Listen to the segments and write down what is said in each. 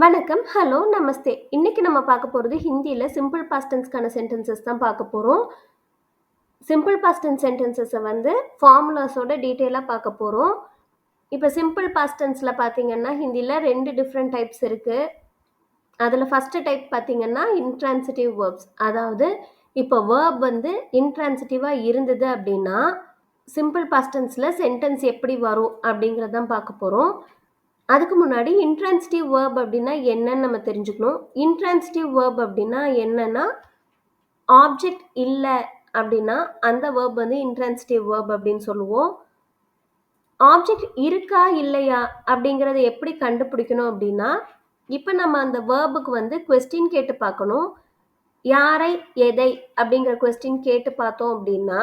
வணக்கம், ஹலோ, நமஸ்தே. இன்னைக்கு நம்ம பார்க்க போறது ஹிந்தியில சிம்பிள் பாஸ்ட் டென்ஸ்க்கான சென்டென்சஸ் தான் பார்க்க போறோம். சிம்பிள் பாஸ்ட் டென்ஸ் சென்டென்சஸ வந்து ஃபார்முலாஸோட டீட்டெயிலா பார்க்க போறோம். இப்ப சிம்பிள் பாஸ்ட் டென்ஸ்ல பார்த்தீங்கன்னா, ஹிந்தியில 2 டிஃபரெண்ட் டைப்ஸ் இருக்கு. அதுல ஃபர்ஸ்ட் டைப் பார்த்தீங்கன்னா, இன்ட்ரான்சிட்டிவ் வெர்ப்ஸ். அதாவது இப்ப வெர்ப் வந்து இன்ட்ரான்சிட்டிவா இருந்தது அப்படின்னா, சிம்பிள் பாஸ்ட் டென்ஸ்ல சென்டென்ஸ் எப்படி வரும் அப்படிங்கிறத தான் பார்க்க போறோம். அதுக்கு முன்னாடி இன்ட்ரான்சிட்டிவ் வேர்ப் அப்படின்னா என்னன்னு நம்ம தெரிஞ்சுக்கணும். இன்ட்ரான்சிட்டிவ் வேர்ப் அப்படின்னா என்னன்னா, ஆப்ஜெக்ட் இல்லை அப்படின்னா அந்த வேர்ப் வந்து இன்ட்ரான்சிட்டிவ் வேர்ப் அப்படின்னு சொல்லுவோம். ஆப்ஜெக்ட் இருக்கா இல்லையா அப்படிங்கிறத எப்படி கண்டுபிடிக்கணும் அப்படின்னா, இப்போ நம்ம அந்த வேர்புக்கு வந்து கொஸ்டின் கேட்டு பார்க்கணும். யாரை, எதை அப்படிங்கிற கொஸ்டின் கேட்டு பார்த்தோம் அப்படின்னா,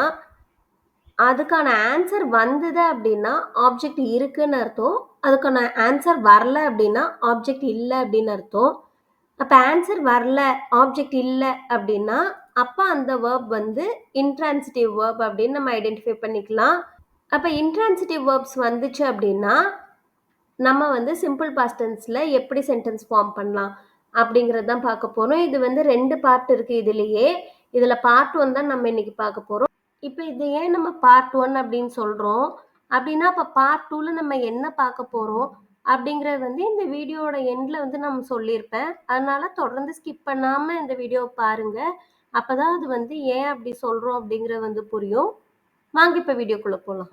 அதுக்கான ஆன்சர் வந்தது அப்படின்னா ஆப்ஜெக்ட் இருக்குன்னு அர்த்தம். அதுக்கான ஆன்சர் வரல அப்படின்னா ஆப்ஜெக்ட் இல்லை அப்படின்னு அர்த்தம். அப்போ ஆன்சர் வரல, ஆப்ஜெக்ட் இல்லை அப்படின்னா அப்போ அந்த வேர்ப் வந்து இன்ட்ரான்சிட்டிவ் வேர்ப் அப்படின்னு நம்ம ஐடென்டிஃபை பண்ணிக்கலாம். அப்போ இன்ட்ரான்சிட்டிவ் வேர்ப்ஸ் வந்துச்சு அப்படின்னா நம்ம வந்து சிம்பிள் பாஸ்ட் டென்ஸில் எப்படி சென்டென்ஸ் ஃபார்ம் பண்ணலாம் அப்படிங்கிறது தான் பார்க்க போகிறோம். இது வந்து 2 பார்ட் இருக்குது இதுலேயே. இதில் பார்ட் 1 தான் நம்ம இன்னைக்கு பார்க்க போகிறோம். இப்போ இது ஏன் நம்ம பார்ட் 1 அப்படின்னு சொல்கிறோம் அப்படின்னா, இப்போ பார்ட் 2ல நம்ம என்ன பார்க்க போகிறோம் அப்படிங்கிறது வந்து இந்த வீடியோவோட எண்டில் வந்து நம்ம சொல்லியிருப்பேன். அதனால தொடர்ந்து ஸ்கிப் பண்ணாமல் இந்த வீடியோவை பாருங்கள். அப்போ தான் அது வந்து ஏன் அப்படி சொல்கிறோம் அப்படிங்கிறது வந்து புரியும். வாங்க இப்போ வீடியோக்குள்ளே போகலாம்.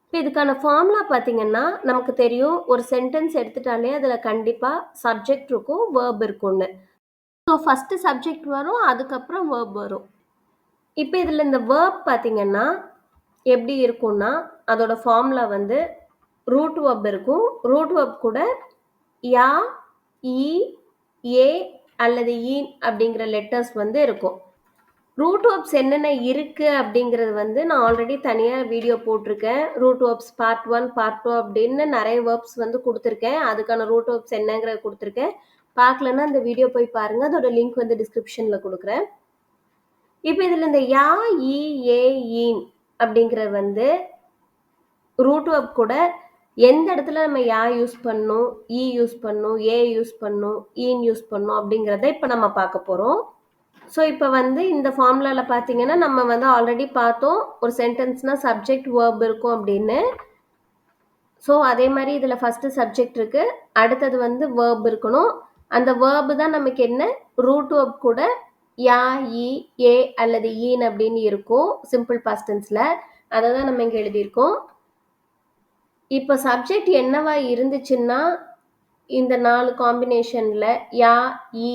இப்போ இதுக்கான ஃபார்முலா பார்த்தீங்கன்னா, நமக்கு தெரியும் ஒரு சென்டென்ஸ் எடுத்துட்டாலே அதில் கண்டிப்பாக சப்ஜெக்ட் இருக்கும், வேர்ப் இருக்கும்னு. ஸோ ஃபஸ்ட்டு சப்ஜெக்ட் வரும், அதுக்கப்புறம் வேர்ப் வரும். இப்போ இதில் இந்த வேர்ப் பார்த்தீங்கன்னா எப்படி இருக்கும்னா, அதோட ஃபார்முலா வந்து ரூட் வேர்ப் இருக்கும். ரூட் வேர்ப் கூட யா, இ, ஏ அல்லது ஈன் அப்படிங்கிற லெட்டர்ஸ் வந்து இருக்கும். ரூட் வேர்ப்ஸ் என்னென்ன இருக்குது அப்படிங்கிறது வந்து நான் ஆல்ரெடி தனியாக வீடியோ போட்டிருக்கேன். ரூட் வேர்ப்ஸ் பார்ட் 1, பார்ட் 2 அப்படின்னு நிறைய வேர்ப்ஸ் வந்து கொடுத்துருக்கேன். அதுக்கான ரூட் வேர்ப்ஸ் என்னங்கிறத கொடுத்துருக்கேன். பார்க்கலன்னா அந்த வீடியோ போய் பாருங்கள். அதோட லிங்க் வந்து டிஸ்கிரிப்ஷனில் கொடுக்குறேன். இப்போ இதில் இந்த யா, இ, ஏ, ஈன் அப்படிங்கிறது வந்து ரூட் வேர்ப் கூட எந்த இடத்துல நம்ம யா யூஸ் பண்ணணும், இ யூஸ் பண்ணணும், ஏ யூஸ் பண்ணணும், ஈன் யூஸ் பண்ணணும் அப்படிங்கிறத இப்போ நம்ம பார்க்க போகிறோம். ஸோ இப்போ வந்து இந்த ஃபார்முலாவில் பார்த்தீங்கன்னா நம்ம வந்து ஆல்ரெடி பார்த்தோம் ஒரு சென்டென்ஸ்னால் சப்ஜெக்ட் வேர்ப் இருக்கும் அப்படின்னு. ஸோ அதே மாதிரி இதில் ஃபஸ்ட்டு சப்ஜெக்ட் இருக்குது, அடுத்தது வந்து வேர்ப் இருக்கணும். அந்த வேர்பு தான் நமக்கு என்ன, ரூட் வேர்ப் கூட யா, இ, ஏ அல்லது ஈன் அப்படின்னு இருக்கும் சிம்பிள் பாஸ்ட் டென்ஸில். அதை தான் நம்ம இங்கே எழுதியிருக்கோம். இப்போ சப்ஜெக்ட் என்னவா இருந்துச்சுன்னா இந்த 4 காம்பினேஷனில் யா, இ,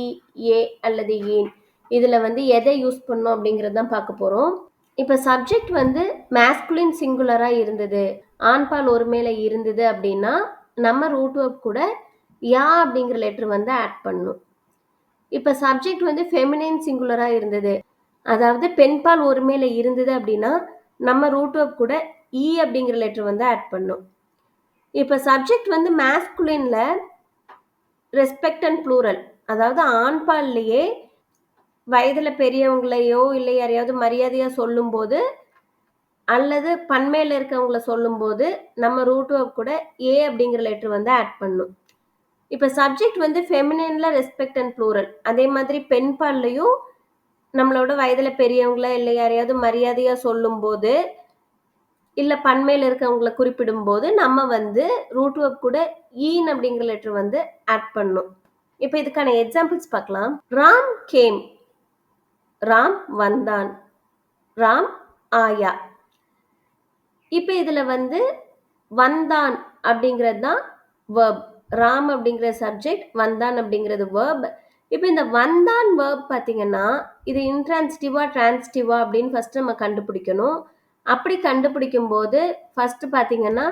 ஏ அல்லது ஈன் இதில் வந்து எதை யூஸ் பண்ணோம் அப்படிங்கிறது தான் பார்க்க போகிறோம். இப்போ சப்ஜெக்ட் வந்து மேஸ்குலின் சிங்குலராக இருந்தது, ஆண்பால் ஒருமையில இருந்தது அப்படின்னா நம்ம ரூட் வேர்ப் கூட யா அப்படிங்கிற லெட்டர் வந்து ஆட் பண்ணணும். இப்போ சப்ஜெக்ட் வந்து ஃபெமினைன் சிங்குலராக இருந்தது, அதாவது பெண்பால் ஒருமையில இருந்தது அப்படின்னா நம்ம ரூட் வேர்ப் கூட இ அப்படிங்கிற லெட்டர் வந்து ஆட் பண்ணணும். இப்போ சப்ஜெக்ட் வந்து மேஸ்குலினில் ரெஸ்பெக்ட் அண்ட் ப்ளூரல், அதாவது ஆண்பால்லையே வயதில் பெரியவங்களையோ இல்லை யாரையாவது மரியாதையாக சொல்லும்போது அல்லது பன்மையில் இருக்கவங்கள சொல்லும்போது நம்ம ரூட் வேர்ப் கூட ஏ அப்படிங்கிற லெட்டர் வந்து ஆட் பண்ணணும். இப்போ சப்ஜெக்ட் வந்து ஃபெமினைனில் ரெஸ்பெக்ட் அண்ட் ப்ளூரல், அதே மாதிரி பெண்பால்லையும் நம்மளோட வயதில் பெரியவங்கள இல்லை யாரையாவது மரியாதையாக சொல்லும்போது இல்லை பன்மையில் இருக்கவங்கள குறிப்பிடும்போது நம்ம வந்து ரூட் வேர்ப் கூட ஈன் அப்படிங்கிற லெட்டர் வந்து ஆட் பண்ணணும். இப்போ இதுக்கான எக்ஸாம்பிள்ஸ் பார்க்கலாம். ராம் கேம், ராம் வந்தான், ராம் ஆயா. இப்போ இதில் வந்து வந்தான் அப்படிங்கிறது தான் வேர்ப், ராம் அப்படிங்கிற சப்ஜெக்ட், வந்தான் அப்படிங்கிறது வேர்ப். இப்போ இந்த வந்தான் வேர்ப் பார்த்தீங்கன்னா இது இன்ட்ரான்சிட்டிவா டிரான்சிட்டிவா அப்படின்னு ஃபஸ்ட்டு நம்ம கண்டுபிடிக்கணும். அப்படி கண்டுபிடிக்கும் போது ஃபஸ்ட்டு பார்த்தீங்கன்னா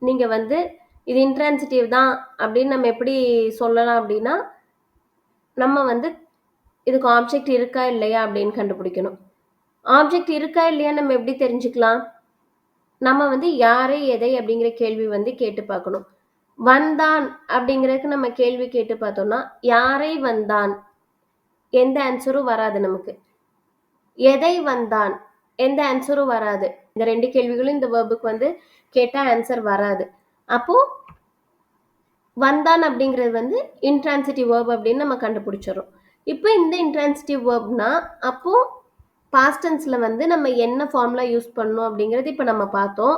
நீங்கள் வந்து இது இன்ட்ரான்சிட்டிவ் தான் அப்படின்னு நம்ம எப்படி சொல்லலாம் அப்படின்னா, நம்ம வந்து இதுக்கு ஆப்ஜெக்ட் இருக்கா இல்லையா அப்படின்னு கண்டுபிடிக்கணும். ஆப்ஜெக்ட் இருக்கா இல்லையா நம்ம எப்படி தெரிஞ்சுக்கலாம், நம்ம வந்து யாரை, எதை அப்படிங்கிற கேள்வி வந்து கேட்டு பார்க்கணும். வந்தான் அப்படிங்கிறதுக்கு நம்ம கேள்வி கேட்டு பார்த்தோம்னா யாரை வந்தான், எந்த ஆன்சரும் வராது நமக்கு. எதை வந்தான், எந்த ஆன்சரும் வராது. இந்த 2 கேள்விகளும் இந்த வேர்புக்கு வந்து கேட்டால் ஆன்சர் வராது. அப்போ வந்தான் அப்படிங்கிறது வந்து இன்ட்ரான்சிட்டிவ் வேர்ப் அப்படின்னு நம்ம கண்டுபிடிச்சிடறோம். இப்போ இந்த இன்ட்ரான்சிட்டிவ் வேர்ப்னா அப்போ பாஸ்ட் டென்ஸ்ல வந்து நம்ம என்ன ஃபார்முலா யூஸ் பண்ணணும் அப்படிங்கிறது இப்போ நம்ம பார்த்தோம்.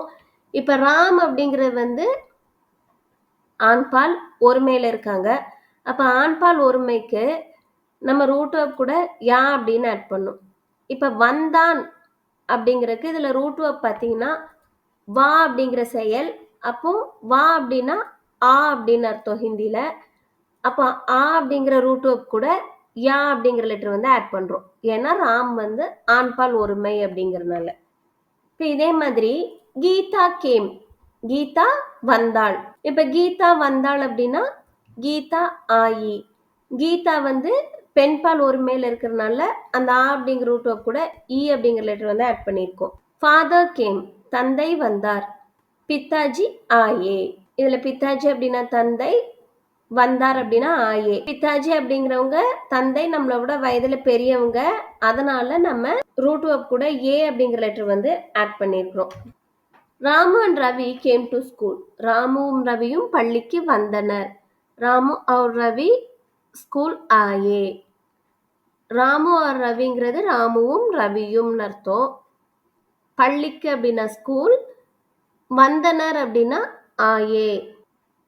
இப்போ ராம் அப்படிங்கிறது வந்து ஆண்பால் ஒருமையில இருக்காங்க. அப்போ ஆண்பால் ஒருமைக்கு நம்ம ரூட் வேர்ப் கூட யா அப்படின்னு ஆட் பண்ணும். இப்போ வந்தான் அப்படிங்கிறதுக்கு இதில் ரூட் வேர்ப் பார்த்தீங்கன்னா வா அப்படிங்கிற செயல். அப்போ வா அப்படின்னா ஆ அப்படின்னு அர்த்தம் ஹிந்தியில். அப்போ ஆ அப்படிங்கிற ரூட் வேர்ப் கூட யா அப்படிங்கிற லெட்டர் வந்து ஆட் பண்ணுறோம். ஏன்னா ராம் வந்து ஆண்பால் ஒருமை அப்படிங்கிறதுனால. இப்போ இதே மாதிரி கீதா கேம், கீதா வந்தாள். இப்போ கீதா வந்தாள் அப்படின்னா கீதா ஆயி. கீதா வந்து பெண்பால் ஒருமையில் இருக்கிறதுனால அந்த ஆ அப்படிங்கிற ரூட் வேர்ப் கூட இ அப்படிங்கிற லெட்டர் வந்து ஆட் பண்ணியிருக்கோம். ஃபாதர் கேம், தந்தை வந்தார். பித்தாஜி ஆயே. இதில் பித்தாஜி அப்படின்னா தந்தை, வந்தார் அப்படின்னா ஆயே. பித்தாஜி அப்படிங்கிறவங்க தந்தை நம்மளோட வயதில் பெரியவங்க, அதனால நம்ம ரூட் வேர்ப் கூட ஏ அப்படிங்கிற லெட்டர் வந்து ஆட் பண்ணியிருக்கிறோம். Ramu and Ravi came to school. ராமுவும் ரவியும் பள்ளிக்கு வந்தனர். ராமு और ரவி ஸ்கூல் ஆயே. ராமு और ரவிங்கிறது ராமுவும் ரவியும் அர்த்தம். பள்ளிக்கு அப்படின்னா ஸ்கூல், வந்தனர் அப்படின்னா ஆயே.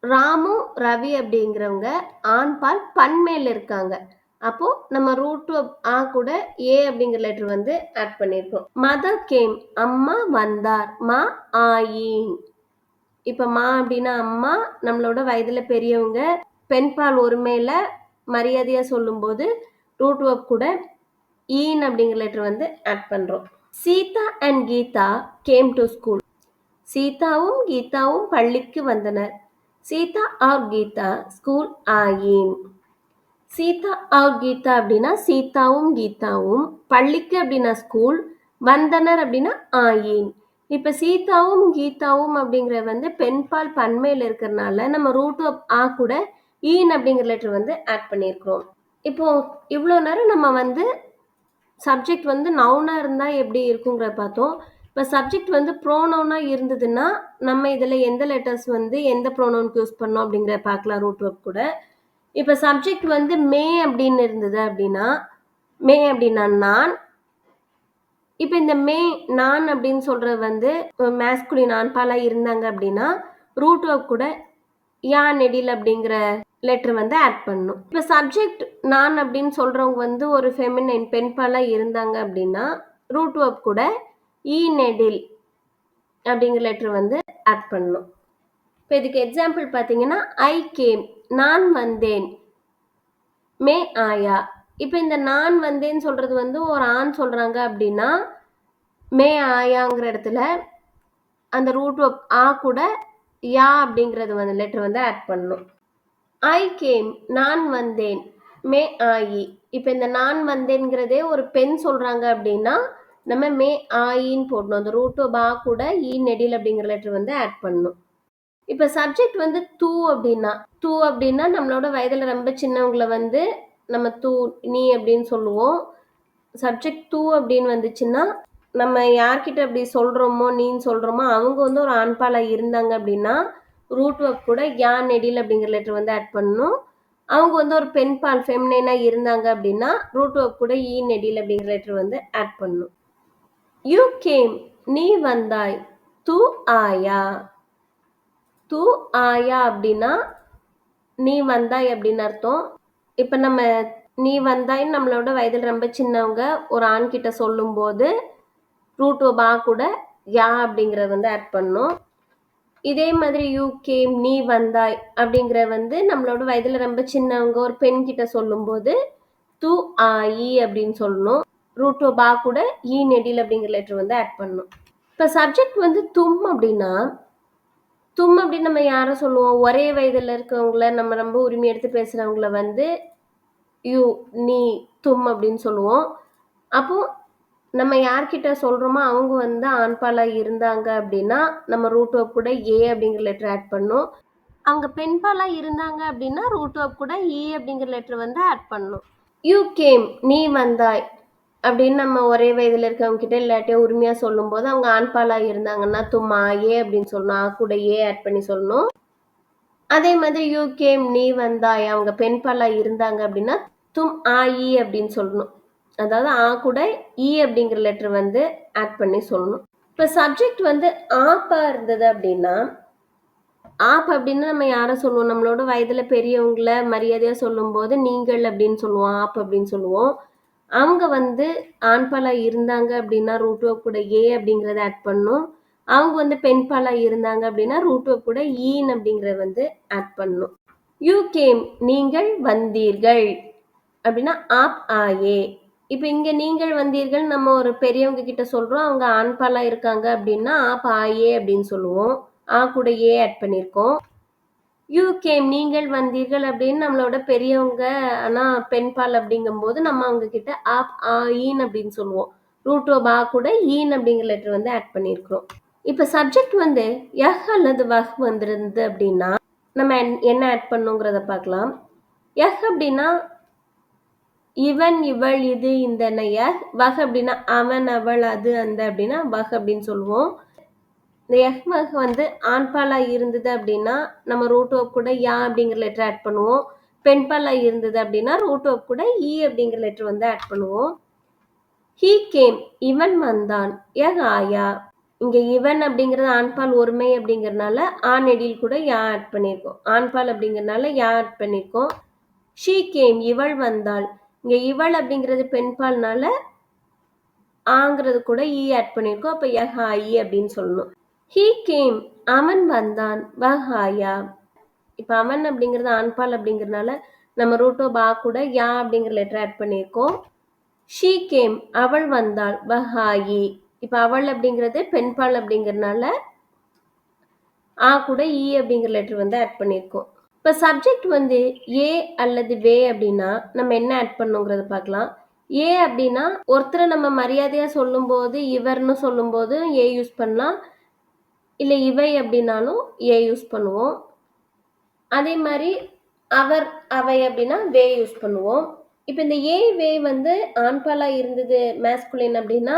ராமு ரவி அப்படிங்கிறவங்க ஆண்பால் பன்மையில் இருக்காங்க. அப்போ நம்ம ரூட் ஆ கூட ஏ அப்படிங்கிற லெட்டர் வந்து ஆட் பண்ணியிருக்கோம். மதர் கேம், அம்மா வந்தார். மா ஆயின். இப்போ மா அப்படின்னா அம்மா, நம்மளோட வயதில் பெரியவங்க, பெண்பால் ஒருமையில மரியாதையாக சொல்லும்போது ரூட் வேர்ப் கூட ஈன் அப்படிங்கிற லெட்டர் வந்து ஆட் பண்ணுறோம். Sita and Gita came to school. சீதாவும் கீதாவும் பள்ளிக்கு வந்தனர். சீதா और கீதா ஸ்கூல் ஆயின். சீதா और கீதா அப்படின்னா சீதாவும் கீதாவும், பள்ளிக்கு அப்படின்னா ஸ்கூல், வந்தனர் அப்படின்னா ஆயின். இப்போ சீதாவும் கீதாவும் அப்படிங்கிற வந்து பெண்பால் பன்மையில் இருக்கிறதுனால நம்ம ரூட் ஆஃப் ஆ கூட ஈன் அப்படிங்கிற லெட்டர் வந்து ஆட் பண்ணியிருக்கிறோம். இப்போ இவ்வளோ நேரம் நம்ம வந்து சப்ஜெக்ட் வந்து நவுனாக இருந்தால் எப்படி இருக்குங்கிறத பார்த்தோம். இப்போ சப்ஜெக்ட் வந்து ப்ரோனவுனாக இருந்ததுன்னா நம்ம இதில் எந்த லெட்டர்ஸ் வந்து எந்த ப்ரோனவுனுக்கு யூஸ் பண்ணோம் அப்படிங்கிறத பார்க்கலாம் ரூட் வேர்ப் கூட. இப்போ சப்ஜெக்ட் வந்து மே அப்படின்னு இருந்தது அப்படின்னா, மே அப்படின்னா நான். இப்போ இந்த மே நான் அப்படின்னு சொல்கிறது வந்து மேஸ்குலின் ஆண்பாலாக இருந்தாங்க அப்படின்னா ரூட் வேர்ப் கூட யா நெடில் அப்படிங்கிற லெட்டர் வந்து ஆட் பண்ணணும். இப்போ சப்ஜெக்ட் நான் அப்படின்னு சொல்கிறவங்க வந்து ஒரு ஃபெமினைன் பெண்பாலாக இருந்தாங்க அப்படின்னா ரூட் வேர்ப் கூட ஈ நெடில் அப்படிங்கிற லெட்டர் வந்து ஆட் பண்ணணும். இப்போ இதுக்கு எக்ஸாம்பிள் பார்த்தீங்கன்னா ஐ கேம், நான் வந்தேன். மே ஆயா. இப்போ இந்த நான் வந்தேன்னு சொல்கிறது வந்து ஒரு ஆண் சொல்கிறாங்க அப்படின்னா மே ஆயாங்கிற இடத்துல அந்த ரூட் வேர்ப் ஆ கூட யா அப்படிங்கிறது வந்து லெட்டர் வந்து ஆட் பண்ணணும். ஐ கேம், நான் வந்தேன். மே ஆயி. இப்போ இந்த நான் வந்தேன்கிறதே ஒரு பெண் சொல்கிறாங்க அப்படின்னா நம்ம மே ஆயின்னு போடணும். அந்த ரூட் வேர்ப் ஆ கூட ஈ நெடில் அப்படிங்கிற லெட்டர் வந்து ஆட் பண்ணணும். இப்போ சப்ஜெக்ட் வந்து தூ அப்படின்னா நம்மளோட வயதில் ரொம்ப சின்னவங்களை வந்து நம்ம தூ நீ அப்படின்னு சொல்லுவோம். சப்ஜெக்ட் தூ அப்படின்னு வந்துச்சுன்னா நம்ம யார்கிட்ட அப்படி சொல்கிறோமோ நீன்னு சொல்கிறோமோ அவங்க வந்து ஒரு ஆண்பாலாக இருந்தாங்க அப்படின்னா ரூட் வேர்ப் கூட யா நெடில் அப்படிங்கிற லெட்டர் வந்து ஆட் பண்ணணும். அவங்க வந்து ஒரு பெண்பால் ஃபெமினைனாக இருந்தாங்க அப்படின்னா ரூட் வேர்ப் கூட ஈ நெடில் அப்படிங்கிற லெட்டர் வந்து ஆட் பண்ணணும். யூ கேம், நீ வந்தாய். தூ ஆயா. தூ ஆயா அப்படின்னா நீ வந்தாய் அப்படின்னு அர்த்தம். இப்போ நம்ம நீ வந்தாய்ன்னு நம்மளோட வயதில் ரொம்ப சின்னவங்க ஒரு ஆண்கிட்ட சொல்லும்போது ரூட் வேர்ப் ஆ கூட யா அப்படிங்கிறத வந்து ஆட் பண்ணணும். இதே மாதிரி யூ கேம், நீ வந்தாய் அப்படிங்கிற வந்து நம்மளோட வயதில் ரொம்ப சின்னவங்க ஒரு பெண் கிட்ட சொல்லும்போது தூ ஆயி அப்படின்னு சொல்லணும். ரூட் வேர்ப் ஆ கூட ஈ நெடில் அப்படிங்கிற லெட்டர் வந்து ஆட் பண்ணணும். இப்போ சப்ஜெக்ட் வந்து தும் அப்படின்னு நம்ம யாரை சொல்லுவோம்? ஒரே வயதில் இருக்கவங்கள நம்ம ரொம்ப உரிமை எடுத்து பேசுகிறவங்கள வந்து யூ, நீ, தும் அப்படின்னு சொல்லுவோம். அப்போ நம்ம யார்கிட்ட சொல்கிறோமோ அவங்க வந்து ஆண்பாலாக இருந்தாங்க அப்படின்னா நம்ம ரூட் வேர்ப் கூட ஏ அப்படிங்கிற லெட்டர் ஆட் பண்ணணும். அவங்க பெண்பாலாக இருந்தாங்க அப்படின்னா ரூட் வேர்ப் கூட ஈ அப்படிங்கிற லெட்டர் வந்து ஆட் பண்ணணும். யூ கேம், நீ வந்தாய் அப்படின்னு நம்ம ஒரே வயதில் இருக்கவங்க கிட்ட இல்லாட்டியா உரிமையாக சொல்லும்போது அவங்க ஆண்பாலாக இருந்தாங்கன்னா தும்மா ஏ அப்படின்னு சொல்லணும். ஆ கூட ஏ ஆட் பண்ணி சொல்லணும். அதே மாதிரி யூ கேம் நீ வந்தாய் அவங்க பெண் பாலா இருந்தாங்க அப்படின்னா தும் ஆயி அப்படின்னு சொல்லணும். அதாவது ஆ கூட ஈ அப்படிங்கிற லெட்டர் வந்து ஆட் பண்ணி சொல்லணும். இப்போ சப்ஜெக்ட் வந்து ஆப்பா இருந்தது அப்படின்னா ஆப் அப்படின்னா நம்ம யாரை சொல்லுவோம்? நம்மளோட வயதுல பெரியவங்கள மரியாதையா சொல்லும்போது நீங்கள் அப்படின்னு சொல்லுவோம். ஆப் அப்படின்னு சொல்லுவோம். அவங்க வந்து ஆண்பாலா இருந்தாங்க அப்படின்னா ரூட் வேர்ப் கூட ஏ அப்படிங்கிறத ஆட் பண்ணணும். அவங்க வந்து பெண் பாலா இருந்தாங்க அப்படின்னா ரூட் வேர்ப் கூட ஈன் அப்படிங்கிறத வந்து ஆட் பண்ணணும். யூ கேம் நீங்கள் வந்தீர்கள் அப்படின்னா ஆப் ஆயே. இப்போ இங்க நீங்கள் வந்தீர்கள் நம்ம ஒரு பெரியவங்க கிட்ட சொல்றோம். அவங்க ஆண்பாலா இருக்காங்க அப்படின்னா ஆப் ஆயே அப்படின்னு சொல்லுவோம். ஆ கூட ஏ ஆட் பண்ணியிருக்கோம். யூ கேம் நீங்கள் வந்தீர்கள் அப்படின்னு நம்மளோட பெரியவங்க ஆனா பெண்பால் அப்படிங்கும்போது நம்ம அவங்க கிட்ட ஆப் ஆ ஈன் அப்படின்னு சொல்லுவோம். ரூட் ஆ கூட ஈன் அப்படிங்கிற லெட்டர் வந்து ஆட் பண்ணியிருக்கிறோம். இப்போ சப்ஜெக்ட் வந்து யஹ் அல்லது வஹ் வந்திருந்து அப்படின்னா நம்ம என்ன ஆட் பண்ணுங்கிறத பார்க்கலாம். யஹ் அப்படின்னா இவன் இவள் இது இந்த யஹ். வஹ் அப்படின்னா அவன் அவள் அது அந்த அப்படின்னா வஹ் அப்படின்னு சொல்லுவோம். இந்த யஹ் வஹ் வந்து ஆண்பாலா இருந்தது அப்படின்னா நம்ம ரூட் வேர்ப் கூட யா அப்படிங்கிற லெட்டர் ஆட் பண்ணுவோம். பெண்பாலா இருந்தது அப்படின்னா ரூட் வேர்ப் கூட ஈ அப்படிங்கிற லெட்டர் வந்து ஆட் பண்ணுவோம். ஹீ கேம் இவன் வந்தான். யஹ் ஆயா. இங்க இவன் அப்படிங்கிறது ஆண்பால் ஒருமை அப்படிங்கறதுனால ஆ நெடில் கூட யா ஆட் பண்ணியிருக்கோம். ஆண்பால் அப்படிங்கறதுனால யா ஆட் பண்ணியிருக்கோம். ஷீ கேம் இவள் வந்தாள். இங்க இவள் அப்படிங்கிறது பெண்பால்னால ஆங்கிறது கூட ஈ ஆட் பண்ணியிருக்கோம். அப்ப யஹ் ஆயி அப்படின்னு சொல்லணும். ஹீ கேம் அவன் வந்தான். வஹாயா. இப்போ அவன் அப்படிங்கிறது ஆண்பால் அப்படிங்கிறதுனால நம்ம ரூட்டோ பா கூட யா அப்படிங்கிற லெட்டர் ஆட் பண்ணியிருக்கோம். ஷீ கேம் அவள் வந்தாள். வஹாயி. இப்போ அவள் அப்படிங்கிறது பெண்பால் அப்படிங்கிறதுனால ஆ கூட ஈ அப்படிங்கிற லெட்டர் வந்து ஆட் பண்ணியிருக்கோம். இப்போ சப்ஜெக்ட் வந்து ஏ அல்லது வே அப்படின்னா நம்ம என்ன ஆட் பண்ணுங்கிறத பார்க்கலாம். ஏ அப்படின்னா ஒருத்தரை நம்ம மரியாதையா சொல்லும்போது இவர்னு சொல்லும்போது ஏ யூஸ் பண்ணலாம். இல்லை இவை அப்படின்னாலும் ஏ யூஸ் பண்ணுவோம். அதே மாதிரி அவர் அவை அப்படின்னா வே யூஸ் பண்ணுவோம். இப்போ இந்த ஏ வே வந்து ஆண்பாலா இருந்தது மேஸ்குலின் அப்படின்னா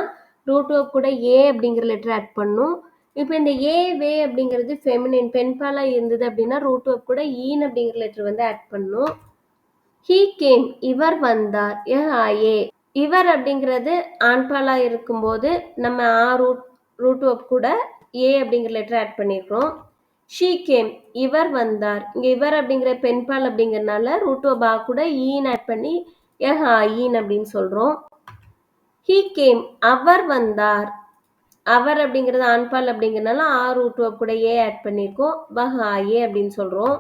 ரூட் வேர்ப் கூட ஏ அப்படிங்கிற லெட்டர் ஆட் பண்ணும். இப்போ இந்த ஏ வே அப்படிங்கிறது ஃபெமினின் பெண்பாலா இருந்தது அப்படின்னா ரூட் வேர்ப் கூட ஈன் அப்படிங்கிற லெட்டர் வந்து ஆட் பண்ணும். ஹீ கேம் இவர் வந்தார். ஏ இவர் அப்படிங்கிறது ஆண்பாலா இருக்கும்போது நம்ம ஆ ரூட் வேர்ப் கூட ஏ அப்படிங்கிற லெட்டர் ஆட் பண்ணியிருக்கிறோம். ஷீ கேம் இவர் வந்தார். இங்க இவர் அப்படிங்கிற பெண்பால் அப்படிங்கறதுனால ரூட் வேர்ப் ஆ கூட ஈன் ஆட் பண்ணி ஈன் அப்படின்னு சொல்றோம். ஹீ கேம் அவர் வந்தார். அவர் அப்படிங்கிறது ஆண்பால் அப்படிங்கறதுனால ஆ ரூட் வேர்ப் கூட ஏ ஆட் பண்ணியிருக்கோம். ஏ அப்படின்னு சொல்றோம்.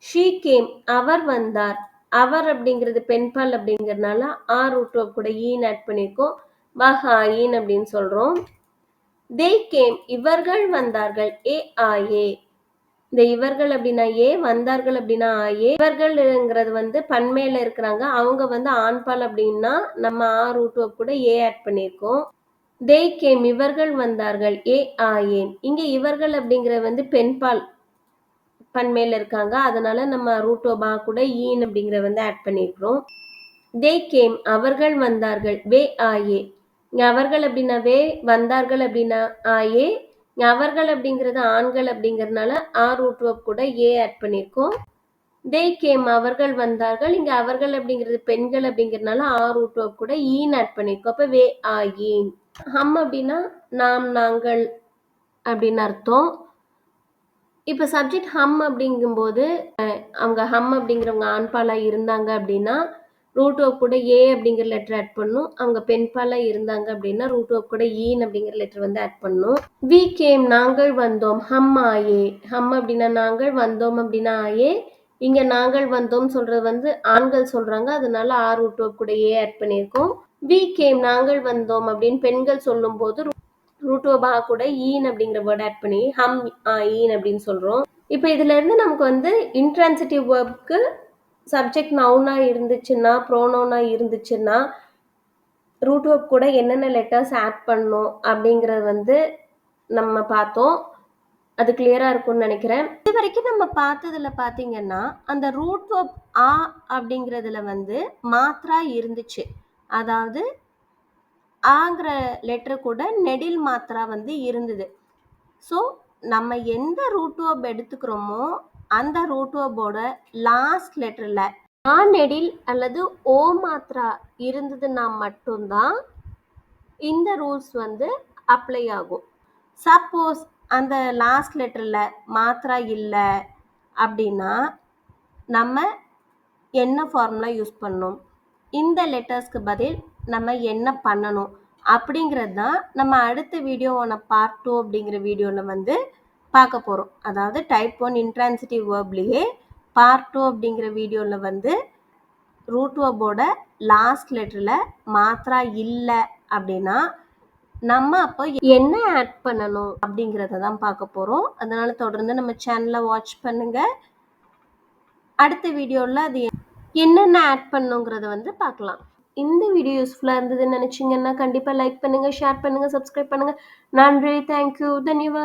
ஷீ கேம் அவர் வந்தார். அவர் அப்படிங்கிறது பெண்பால் அப்படிங்கறதுனால ஆ ரூட் வேர்ப் கூட ஈன் ஆட் பண்ணியிருக்கோம். ஈன் அப்படின்னு சொல்றோம். தே கேம் இவர்கள் வந்தார்கள். ஏ இந்த இவர்கள் அப்படின்னா ஏ, வந்தார்கள் அப்படின்னா ஏ. இவர்கள்ங்கிறது வந்து பன்மையில இருக்கிறாங்க. அவங்க வந்து ஆண்பால் அப்படின்னா நம்ம ஆ ரூட் வேர்ப் கூட ஏ ஆட் பண்ணியிருக்கோம். தே கேம் இவர்கள் வந்தார்கள். ஏன் இங்க இவர்கள் அப்படிங்கிற வந்து பெண்பால் பன்மையில இருக்காங்க. அதனால நம்ம ரூட் வேர்ப் ஆ கூட ஈன் அப்படிங்கிற வந்து ஆட் பண்ணியிருக்கிறோம். தே கேம் அவர்கள் வந்தார்கள். ஏ இங்க அவர்கள் அப்படின்னா வே, வந்தார்கள் அப்படின்னா ஏ. இங்க அவர்கள் அப்படிங்கிறது ஆண்கள் அப்படிங்கறதுனால ஆ ரூட் வேர்ப் கூட ஏ ஆட் பண்ணியிருக்கோம். தே கேம் அவர்கள் வந்தார்கள். இங்க அவர்கள் அப்படிங்கிறது பெண்கள் அப்படிங்கறதுனால ஆ ரூட் வேர்ப் கூட ஈன் ஆட் பண்ணியிருக்கோம். அப்ப ஈன். ஹம் அப்படின்னா நாம் நாங்கள் அப்படின்னு அர்த்தம். இப்போ சப்ஜெக்ட் ஹம் அப்படிங்கும்போது அவங்க ஹம் அப்படிங்கிறவங்க ஆண்பாலா இருந்தாங்க அப்படின்னா ரூட் வேர்ப் கூட ஏ அப்படிங்கிற லெட்டர் ஆட் பண்ணும். அவங்க பெண்பாலா இருந்தாங்க அப்படின்னா ரூட் வேர்ப் கூட ஈன் அப்படிங்கிற லெட்டர் வந்து ஆட் பண்ணும். வி கேம் நாங்கள் வந்தோம். ஹம் ஆயே. ஹம் அப்படின்னா நாங்கள், வந்தோம் அப்படின்னா ஆயே. இங்க நாங்கள் வந்தோம் சொல்றது வந்து ஆண்கள் சொல்றாங்க. அதனால ஆ ரூட் வேர்ப் கூட ஏ ஆட் பண்ணியிருக்கோம். வி கேம் நாங்கள் வந்தோம் அப்படின்னு பெண்கள் சொல்லும் போது ரூட் வேர்ப் ஆ கூட ஈன் அப்படிங்கிற வேர்ட் ஆட் பண்ணி ஹம் ஈன் அப்படின்னு சொல்றோம். இப்போ இதுல இருந்து நமக்கு வந்து இன்ட்ரான்சிட்டிவ் வேர்ப்க்கு சப்ஜெக்ட் நவுனா இருந்துச்சுன்னா ப்ரோனவுனா இருந்துச்சுன்னா ரூட் வேர்ப் கூட என்னென்ன லெட்டர்ஸ் ஆட் பண்ணணும் அப்படிங்கறது வந்து நம்ம பார்த்தோம். அது கிளியரா இருக்கும்னு நினைக்கிறேன். இது வரைக்கும் நம்ம பார்த்ததுல பாத்தீங்கன்னா அந்த ரூட் வேர்ப் ஆ அப்படிங்கிறதுல வந்து மாத்ரா இருந்துச்சு. அதாவது ஆங்கிற லெட்டர் கூட நெடில் மாத்ரா வந்து இருந்தது. ஸோ நம்ம எந்த ரூட் வேர்ப் எடுத்துக்கிறோமோ அந்த ரூட் வேர்போட லாஸ்ட் லெட்டரில் ஆ நெடில் அல்லது ஓ மாத்திரா இருந்ததுன்னா மட்டும்தான் இந்த ரூல்ஸ் வந்து அப்ளை ஆகும். சப்போஸ் அந்த லாஸ்ட் லெட்டரில் மாத்திரா இல்லை அப்படின்னா நம்ம என்ன ஃபார்முலா யூஸ் பண்ணணும், இந்த லெட்டர்ஸ்க்கு பதில் நம்ம என்ன பண்ணணும் அப்படிங்கிறது தான் நம்ம அடுத்த வீடியோவான பார்ட் 2 அப்படிங்கிற வீடியோவில் வந்து பார்க்க போகிறோம். அதாவது டைப் 1 இன்ட்ரான்சிட்டிவ் வேர்ப்லேயே பார்ட் 2 அப்படிங்கிற வீடியோவில் வந்து ரூட் வேர்போட லாஸ்ட் லெட்டரில் மாத்திரா இல்லை அப்படின்னா நம்ம அப்போ என்ன ஆட் பண்ணணும் அப்படிங்கிறத தான் பார்க்க போகிறோம். அதனால தொடர்ந்து நம்ம சேனலை வாட்ச் பண்ணுங்க. அடுத்த வீடியோவில் அது என்னென்ன ஆட் பண்ணுங்கிறத வந்து பார்க்கலாம். இந்த வீடியோ யூஸ்ஃபுல்லாக இருந்ததுன்னு நினச்சிங்கன்னா கண்டிப்பாக லைக் பண்ணுங்கள், ஷேர் பண்ணுங்கள், சப்ஸ்கிரைப் பண்ணுங்கள். நன்றி, தேங்க்யூ, தன்யவாத்.